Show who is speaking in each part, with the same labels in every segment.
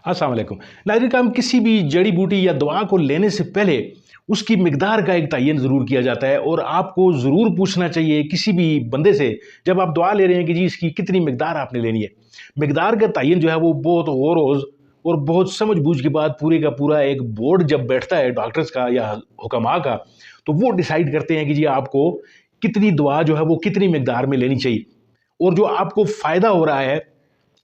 Speaker 1: अस्सलाम वालेकुम। नाज़रीन, हम किसी भी जड़ी बूटी या दवा को लेने से पहले उसकी मिकदार का एक तयन ज़रूर किया जाता है और आपको ज़रूर पूछना चाहिए किसी भी बंदे से जब आप दवा ले रहे हैं कि जी इसकी कितनी मिकदार आपने लेनी है। मिकदार का तयन जो है वो बहुत गौर और बहुत समझ बूझ के बाद पूरे का पूरा एक बोर्ड जब बैठता है डॉक्टर्स का या हुक्मा का, तो वो डिसाइड करते हैं कि जी आपको कितनी दवा जो है वो कितनी मिकदार में लेनी चाहिए और जो आपको फ़ायदा हो रहा है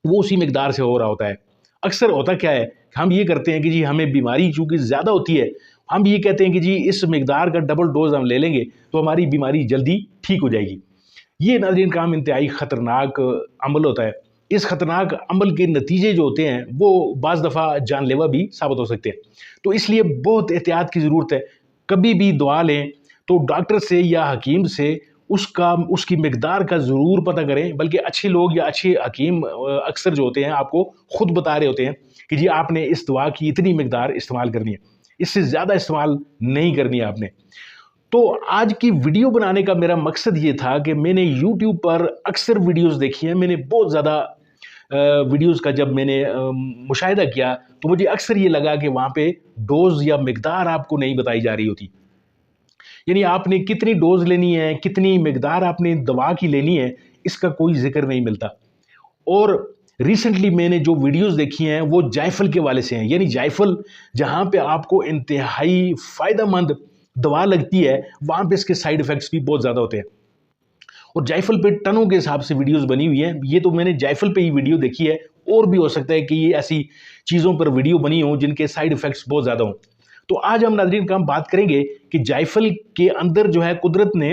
Speaker 1: वो उसी मिकदार से हो रहा होता है। अक्सर होता क्या है, हम ये करते हैं कि जी हमें बीमारी चूँकि ज़्यादा होती है, हम ये कहते हैं कि जी इस मिकदार का डबल डोज़ हम ले लेंगे तो हमारी बीमारी जल्दी ठीक हो जाएगी। ये नाज़रीन काम इंतहाई ख़तरनाक अमल होता है। इस ख़तरनाक अमल के नतीजे जो होते हैं वो बाज़ दफ़ा जानलेवा भी साबित हो सकते हैं। तो इसलिए बहुत एहतियात की ज़रूरत है। कभी भी दवा लें तो डॉक्टर से या हकीम से उसकी मिकदार का ज़रूर पता करें, बल्कि अच्छे लोग या अच्छे हकीम अक्सर जो होते हैं आपको खुद बता रहे होते हैं कि जी आपने इस दवा की इतनी मिकदार इस्तेमाल करनी है, इससे ज़्यादा इस्तेमाल नहीं करनी है आपने। तो आज की वीडियो बनाने का मेरा मकसद ये था कि मैंने यूट्यूब पर अक्सर वीडियोस देखी हैं, मैंने बहुत ज़्यादा वीडियोस का जब मैंने मुशाहिदा किया तो मुझे अक्सर ये लगा कि वहाँ पे डोज़ या मिकदार आपको नहीं बताई जा रही होती। यानी आपने कितनी डोज लेनी है, कितनी मिकदार आपने दवा की लेनी है, इसका कोई जिक्र नहीं मिलता। और रिसेंटली मैंने जो वीडियोस देखी हैं वो जायफल के वाले से हैं। यानी जायफल जहाँ पे आपको इंतहाई फ़ायदेमंद दवा लगती है, वहाँ पे इसके साइड इफ़ेक्ट्स भी बहुत ज़्यादा होते हैं। और जायफल पे टनों के हिसाब से वीडियोस बनी हुई हैं। ये तो मैंने जायफल पे ही वीडियो देखी है, और भी हो सकता है कि ये ऐसी चीज़ों पर वीडियो बनी हो जिनके साइड इफ़ेक्ट्स बहुत ज़्यादा हों। तो आज हम नाज़रीन का बात करेंगे कि जायफल के अंदर जो है कुदरत ने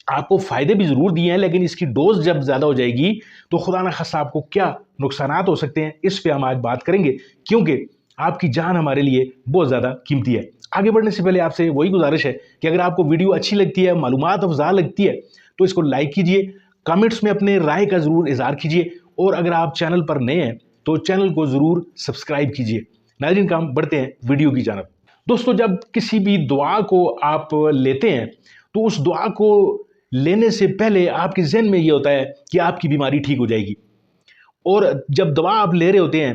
Speaker 1: आपको फ़ायदे भी ज़रूर दिए हैं, लेकिन इसकी डोज जब ज़्यादा हो जाएगी तो खुदा न खास्ता आपको क्या नुकसानात हो सकते हैं, इस पे हम आज बात करेंगे, क्योंकि आपकी जान हमारे लिए बहुत ज़्यादा कीमती है। आगे बढ़ने से पहले आपसे वही गुजारिश है कि अगर आपको वीडियो अच्छी लगती है, मालूमात अफजा लगती है, तो इसको लाइक कीजिए, कमेंट्स में अपने राय का ज़रूर इज़हार कीजिए, और अगर आप चैनल पर नए हैं तो चैनल को ज़रूर सब्सक्राइब कीजिए। नाज़रीन का हम बढ़ते हैं वीडियो की जानब। दोस्तों, जब किसी भी दुआ को आप लेते हैं तो उस दुआ को लेने से पहले आपके जहन में ये होता है कि आपकी बीमारी ठीक हो जाएगी। और जब दवा आप ले रहे होते हैं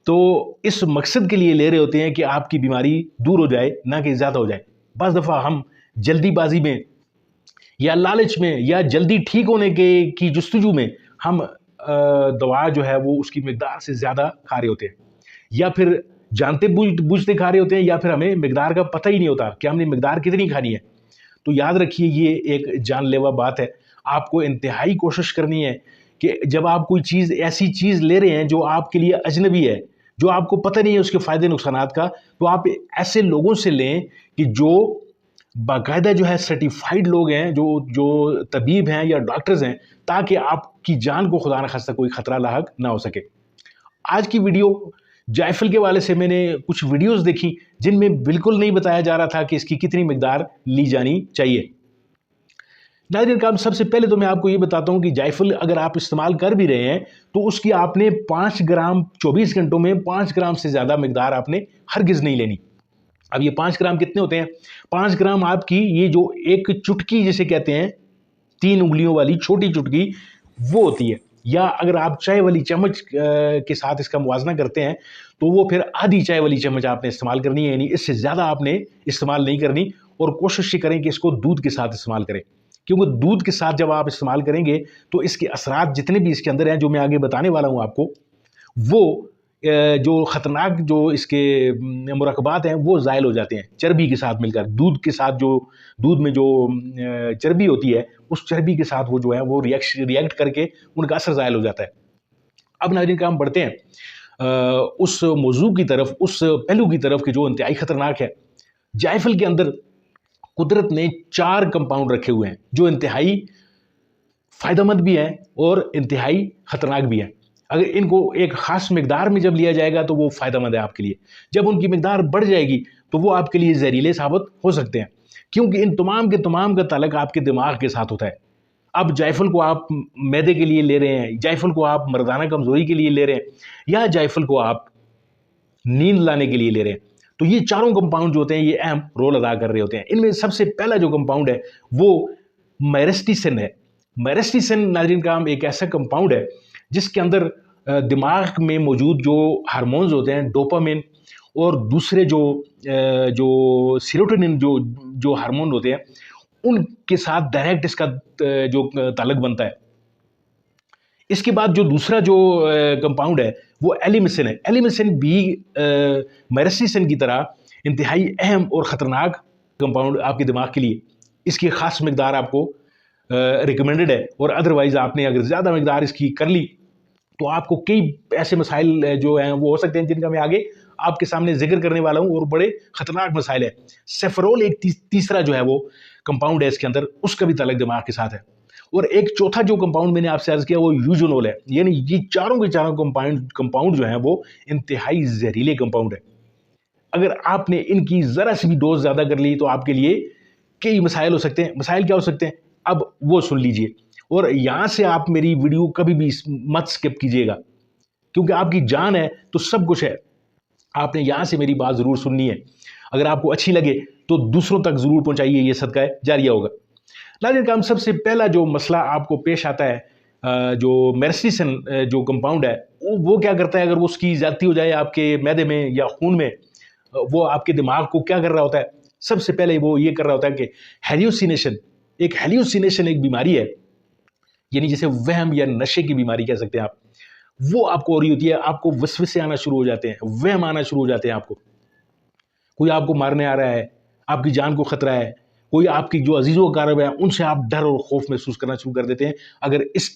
Speaker 1: तो इस मकसद के लिए ले रहे होते हैं कि आपकी बीमारी दूर हो जाए, ना कि ज़्यादा हो जाए। बस दफ़ा हम जल्दीबाजी में या लालच में या जल्दी ठीक होने की जुस्तजू में हम दवा जो है वो उसकी मिकदार से ज़्यादा खा रहे होते हैं, या फिर जानते बूझते खा रहे होते हैं, या फिर हमें मिकदार का पता ही नहीं होता कि हमने मिकदार कितनी खानी है। तो याद रखिए, ये एक जानलेवा बात है। आपको इंतहाई कोशिश करनी है कि जब आप कोई चीज़ ऐसी चीज़ ले रहे हैं जो आपके लिए अजनबी है, जो आपको पता नहीं है उसके फ़ायदे नुकसानात का, तो आप ऐसे लोगों से लें कि जो बाकायदा जो है सर्टिफाइड लोग हैं, जो तबीब हैं या डॉक्टर्स हैं, ताकि आपकी जान को खुदा न खास्ता कोई ख़तरा लाहक ना हो सके। आज की वीडियो जायफल के वाले से मैंने कुछ वीडियोस देखी जिनमें बिल्कुल नहीं बताया जा रहा था कि इसकी कितनी मिकदार ली जानी चाहिए। नाज़रीन काम, सबसे पहले तो मैं आपको ये बताता हूँ कि जायफल अगर आप इस्तेमाल कर भी रहे हैं तो उसकी आपने 5 ग्राम 24 घंटों में 5 ग्राम से ज़्यादा मिकदार आपने हरगिज़ नहीं लेनी। अब ये 5 ग्राम कितने होते हैं? 5 ग्राम आपकी ये जो एक चुटकी जिसे कहते हैं, 3 उंगलियों वाली छोटी चुटकी, वो होती है। या अगर आप चाय वाली चम्मच के साथ इसका मुवाजना करते हैं तो वो फिर आधी चाय वाली चम्मच आपने इस्तेमाल करनी है, यानी इससे ज़्यादा आपने इस्तेमाल नहीं करनी। और कोशिश ये करें कि इसको दूध के साथ इस्तेमाल करें, क्योंकि दूध के साथ जब आप इस्तेमाल करेंगे तो इसके असरात जितने भी इसके अंदर हैं, जो मैं आगे बताने वाला हूँ आपको, वो जो ख़तरनाक जो इसके मुरक्कबात हैं वो ज़ायल हो जाते हैं चर्बी के साथ मिलकर। दूध के साथ जो दूध में जो चर्बी होती है, उस चर्बी के साथ वो जो है वो रिएक्ट करके उनका असर ज़ायल हो जाता है। अब नाज़रीन का हम बढ़ते हैं उस मौजू की तरफ, उस पहलू की तरफ कि जो इंतहाई ख़तरनाक है। जायफल के अंदर कुदरत ने 4 कंपाउंड रखे हुए हैं जो इंतहाई फ़ायदेमंद भी हैं और इंतहाई ख़तरनाक भी हैं। अगर इनको एक ख़ास मिकदार में जब लिया जाएगा तो वो फ़ायदेमंद है आपके लिए, जब उनकी मिकदार बढ़ जाएगी तो वो आपके लिए जहरीले साबित हो सकते हैं, क्योंकि इन तमाम के तमाम का ताल्लुक आपके दिमाग के साथ होता है। अब जायफल को आप मैदे के लिए ले रहे हैं, जायफल को आप मर्दाना कमज़ोरी के लिए ले रहे हैं, या जायफल को आप नींद लाने के लिए ले रहे हैं, तो ये चारों कंपाउंड जो होते हैं ये अहम रोल अदा कर रहे होते हैं। इनमें सबसे पहला जो कंपाउंड है वो मायरेस्टीसन है। मायरेस्टीसन नाज़रीन का एक ऐसा कंपाउंड है जिसके अंदर دماغ میں موجود جو ہارمونز ہوتے ہیں ڈوپامین اور دوسرے جو سیروٹونین جو ہارمون ہوتے ہیں ان کے ساتھ ڈائریکٹ اس کا جو تعلق بنتا ہے۔ اس کے بعد جو دوسرا جو کمپاؤنڈ ہے وہ ایلیمسن ہے۔ ایلیمسن بھی میرسٹیسن کی طرح انتہائی اہم اور خطرناک کمپاؤنڈ آپ کے دماغ کے لیے، اس کی خاص مقدار آپ کو ریکمینڈڈ ہے، اور ادروائز آپ نے اگر زیادہ مقدار اس کی کر لی تو آپ کو کئی ایسے مسائل جو ہیں وہ ہو سکتے ہیں جن کا میں آگے آپ کے سامنے ذکر کرنے والا ہوں، اور بڑے خطرناک مسائل ہیں۔ سیفرول ایک تیسرا جو ہے وہ کمپاؤنڈ ہے اس کے اندر، اس کا بھی تعلق دماغ کے ساتھ ہے۔ اور ایک چوتھا جو کمپاؤنڈ میں نے آپ سے عرض کیا وہ یوجونول ہے، یعنی یہ چاروں کے چاروں کمپاؤنڈ جو ہیں وہ انتہائی زہریلے کمپاؤنڈ ہیں۔ اگر آپ نے ان کی ذرا سی بھی ڈوز زیادہ کر لی تو آپ کے لیے کئی مسائل ہو سکتے ہیں۔ مسائل کیا ہو سکتے ہیں اب وہ سن لیجئے، اور یہاں سے آپ میری ویڈیو کبھی بھی مت سکپ کیجئے گا، کیونکہ آپ کی جان ہے تو سب کچھ ہے۔ آپ نے یہاں سے میری بات ضرور سننی ہے، اگر آپ کو اچھی لگے تو دوسروں تک ضرور پہنچائیے، یہ صدقہ جاریہ ہوگا۔ ناظرین کرام، سب سے پہلا جو مسئلہ آپ کو پیش آتا ہے جو میرسٹیسن جو کمپاؤنڈ ہے وہ کیا کرتا ہے، اگر وہ اس کی زیادتی ہو جائے آپ کے معدے میں یا خون میں، وہ آپ کے دماغ کو کیا کر رہا ہوتا ہے؟ سب سے پہلے وہ یہ کر رہا ہوتا ہے کہ ہیلیوسینیشن ایک بیماری ہے، یعنی جیسے وہم یا نشے کی بیماری کہہ سکتے ہیں آپ، وہ آپ کو ہو رہی ہوتی ہے۔ آپ کو وسوسے آنا شروع ہو جاتے ہیں، وہم آنا شروع ہو جاتے ہیں، آپ کو کوئی آپ کو مارنے آ رہا ہے، آپ کی جان کو خطرہ ہے، کوئی آپ کی جو عزیز و اقارب ہے ان سے آپ ڈر اور خوف محسوس کرنا شروع کر دیتے ہیں اگر اس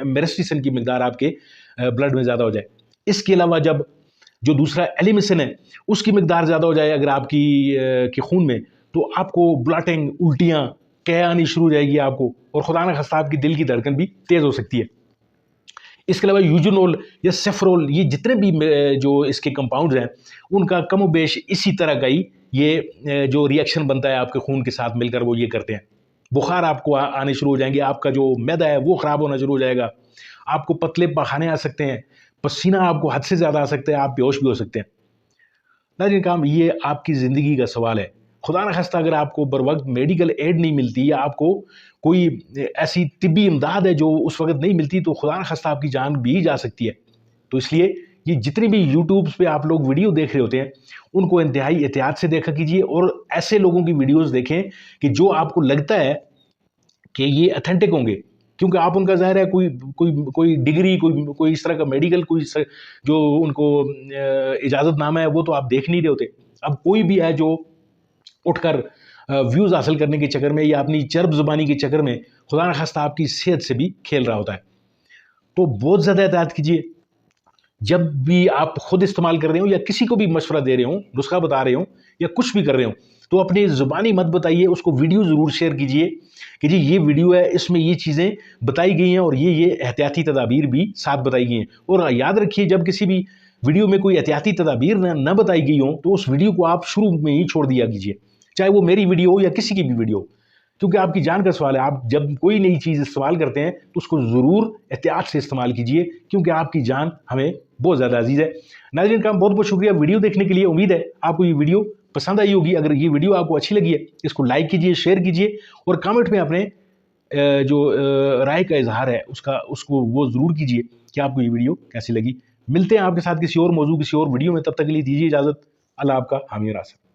Speaker 1: میرسٹیسن کی مقدار آپ کے بلڈ میں زیادہ ہو جائے۔ اس کے علاوہ جب جو دوسرا ایلیمسن ہے اس کی مقدار زیادہ ہو جائے اگر آپ کی خون میں، تو آپ کو بلاٹنگ، الٹیاں، قے آنی شروع ہو جائے گی آپ کو، اور خدا نہ خواستہ آپ کی دل کی دھڑکن بھی تیز ہو سکتی ہے۔ اس کے علاوہ یوجونول یا سیفرول، یہ جتنے بھی جو اس کے کمپاؤنڈز ہیں ان کا کم و بیش اسی طرح کا ہی یہ جو ری ایکشن بنتا ہے آپ کے خون کے ساتھ مل کر وہ یہ کرتے ہیں۔ بخار آپ کو آنے شروع ہو جائیں گے، آپ کا جو معدہ ہے وہ خراب ہونا شروع ہو جائے گا، آپ کو پتلے پخانے آ سکتے ہیں، پسینہ آپ کو حد سے زیادہ آ سکتا ہے، آپ بیہوش بھی ہو سکتے ہیں۔ ناظرین کرام، یہ آپ کی زندگی کا سوال ہے۔ خدا نہ خواستہ اگر آپ کو بر وقت میڈیکل ایڈ نہیں ملتی یا آپ کو کوئی ایسی طبی امداد ہے جو اس وقت نہیں ملتی تو خدا نہ خواستہ آپ کی جان بھی جا سکتی ہے۔ تو اس لیے یہ جتنی بھی یوٹیوبز پہ آپ لوگ ویڈیو دیکھ رہے ہوتے ہیں ان کو انتہائی احتیاط سے دیکھا کیجیے، اور ایسے لوگوں کی ویڈیوز دیکھیں کہ جو آپ کو لگتا ہے کہ یہ اتھینٹک ہوں گے، کیونکہ آپ ان کا ظاہر ہے کوئی ڈگری، کوئی اس طرح کا میڈیکل کوئی جو ان کو اجازت نامہ ہے وہ تو آپ دیکھ نہیں رہے ہوتے۔ اب کوئی بھی ہے جو اٹھ کر ویوز حاصل کرنے کے چکر میں یا اپنی چرب زبانی کے چکر میں خدا نہ خواستہ آپ کی صحت سے بھی کھیل رہا ہوتا ہے، تو بہت زیادہ احتیاط کیجیے۔ جب بھی آپ خود استعمال کر رہے ہوں یا کسی کو بھی مشورہ دے رہے ہوں، نسخہ بتا رہے ہوں یا کچھ بھی کر رہے ہوں، تو اپنی زبانی مت بتائیے، اس کو ویڈیو ضرور شیئر کیجیے کہ جی یہ ویڈیو ہے، اس میں یہ چیزیں بتائی گئی ہیں اور یہ احتیاطی تدابیر بھی ساتھ بتائی گئی ہیں۔ اور یاد رکھیے جب کسی بھی ویڈیو میں کوئی احتیاطی تدابیر نہ بتائی گئی ہوں تو اس ویڈیو کو آپ شروع میں ہی چھوڑ دیا کیجیے، چاہے وہ میری ویڈیو ہو یا کسی کی بھی ویڈیو ہو، کیونکہ آپ کی جان کا سوال ہے۔ آپ جب کوئی نئی چیز استعمال کرتے ہیں تو اس کو ضرور احتیاط سے استعمال کیجیے، کیونکہ آپ کی جان ہمیں بہت زیادہ عزیز ہے۔ ناظرین کا بہت بہت شکریہ ویڈیو دیکھنے کے لیے۔ امید ہے آپ کو یہ ویڈیو پسند آئی ہوگی۔ اگر یہ ویڈیو آپ کو اچھی لگی ہے اس کو لائک کیجیے، شیئر کیجیے، اور کامنٹ میں اپنے جو رائے کا اظہار ہے اس کو وہ ضرور کیجیے کہ آپ کو یہ ویڈیو کیسی لگی۔ ملتے ہیں آپ کے ساتھ کسی اور موضوع، کسی اور ویڈیو میں، تب تک کے لیے دیجیے اجازت۔ اللہ آپ کا حامی و ناصر۔